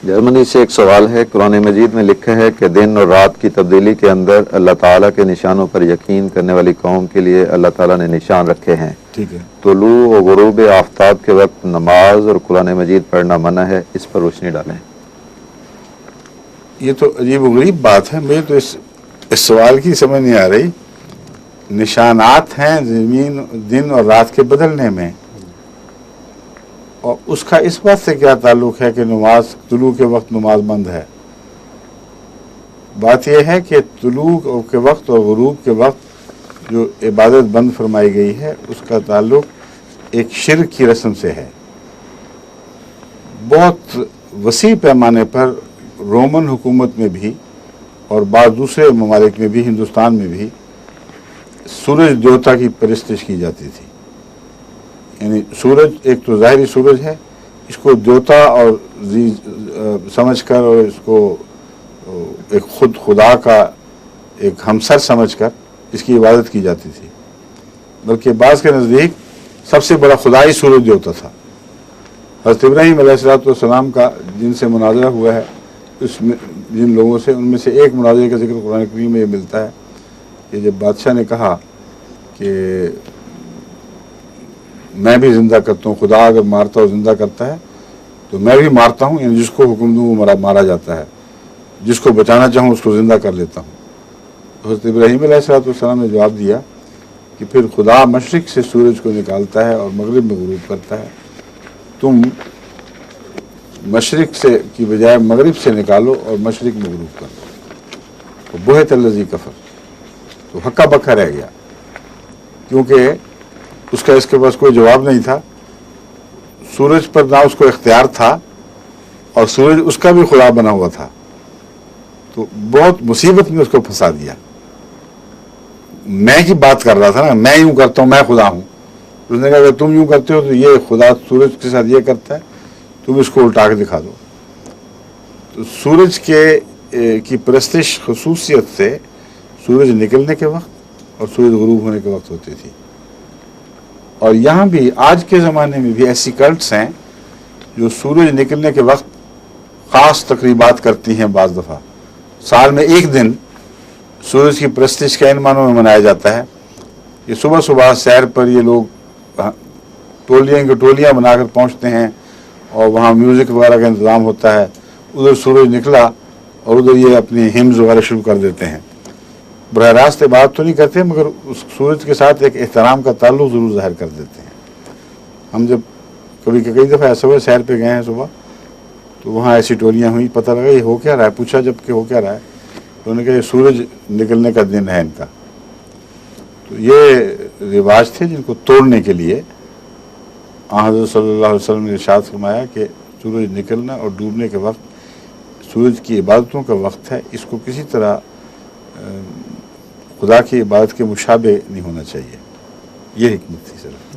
جرمنی سے ایک سوال ہے، قرآن مجید میں لکھا ہے کہ دن اور رات کی تبدیلی کے اندر اللہ تعالیٰ کے نشانوں پر یقین کرنے والی قوم کے لیے اللہ تعالیٰ نے نشان رکھے ہیں۔ ٹھیک ہے، طلوع و غروب آفتاب کے وقت نماز اور قرآن مجید پڑھنا منع ہے، اس پر روشنی ڈالیں۔ یہ تو عجیب و غریب بات ہے، مجھے تو اس سوال کی سمجھ نہیں آ رہی۔ نشانات ہیں زمین دن اور رات کے بدلنے میں، اور اس کا اس بات سے کیا تعلق ہے کہ نماز طلوع کے وقت نماز بند ہے؟ بات یہ ہے کہ طلوع کے وقت اور غروب کے وقت جو عبادت بند فرمائی گئی ہے اس کا تعلق ایک شرک کی رسم سے ہے۔ بہت وسیع پیمانے پر رومن حکومت میں بھی اور بعض دوسرے ممالک میں بھی، ہندوستان میں بھی سورج دیوتا کی پرستش کی جاتی تھی۔ یعنی سورج ایک تو ظاہری سورج ہے، اس کو دیوتا اور سمجھ کر اور اس کو ایک خود خدا کا ایک ہمسر سمجھ کر اس کی عبادت کی جاتی تھی، بلکہ بعض کے نزدیک سب سے بڑا خدا ہی سورج دیوتا تھا۔ حضرت ابراہیم علیہ السلام کا جن سے مناظرہ ہوا ہے، اس میں جن لوگوں سے، ان میں سے ایک مناظرے کا ذکر قرآن کریم میں یہ ملتا ہے کہ جب بادشاہ نے کہا کہ میں بھی زندہ کرتا ہوں، خدا اگر مارتا اور زندہ کرتا ہے تو میں بھی مارتا ہوں، یعنی جس کو حکم دوں وہ مارا جاتا ہے، جس کو بچانا چاہوں اس کو زندہ کر لیتا ہوں۔ تو حضرت ابراہیم علیہ السلام نے جواب دیا کہ پھر خدا مشرق سے سورج کو نکالتا ہے اور مغرب میں غروب کرتا ہے، تم مشرق سے کی بجائے مغرب سے نکالو اور مشرق میں غروب کر دو۔ تو بہت الذی کفر، تو ہکا بکا رہ گیا، کیونکہ اس کا اس کے پاس کوئی جواب نہیں تھا۔ سورج پر نہ اس کو اختیار تھا اور سورج اس کا بھی خدا بنا ہوا تھا، تو بہت مصیبت میں اس کو پھنسا دیا۔ میں کی بات کر رہا تھا نا، میں یوں کرتا ہوں، میں خدا ہوں۔ اس نے کہا اگر تم یوں کرتے ہو تو یہ خدا سورج کے ساتھ یہ کرتا ہے، تم اس کو الٹا کے دکھا دو۔ تو سورج کی پرستش خصوصیت سے سورج نکلنے کے وقت اور سورج غروب ہونے کے وقت ہوتی تھی۔ اور یہاں بھی آج کے زمانے میں بھی ایسی کلٹس ہیں جو سورج نکلنے کے وقت خاص تقریبات کرتی ہیں۔ بعض دفعہ سال میں ایک دن سورج کی پرستش کا ان معنوں میں منایا جاتا ہے کہ صبح صبح سیر پر یہ لوگ ٹولیاں بنا کر پہنچتے ہیں اور وہاں میوزک وغیرہ کا انتظام ہوتا ہے، ادھر سورج نکلا اور ادھر یہ اپنی ہمز وغیرہ شروع کر دیتے ہیں۔ براہ راست بات تو نہیں کرتے، مگر اس سورج کے ساتھ ایک احترام کا تعلق ضرور ظاہر کر دیتے ہیں۔ ہم جب کئی دفعہ ایسا ہوا سیر پہ گئے ہیں صبح، تو وہاں ایسی ٹولیاں ہوئی، پتہ لگا یہ ہو کیا رہا ہے، پوچھا جب کہ ہو کیا رہا ہے، تو انہوں نے کہا یہ سورج نکلنے کا دن ہے ان کا۔ تو یہ رواج تھے جن کو توڑنے کے لیے حضرت صلی اللہ علیہ وسلم نے ارشاد فرمایا کہ سورج نکلنا اور ڈوبنے کے وقت سورج کی عبادتوں کا وقت ہے، اس کو کسی طرح خدا کی عبادت کے مشابہ نہیں ہونا چاہیے۔ یہ حکمت تھی صرف۔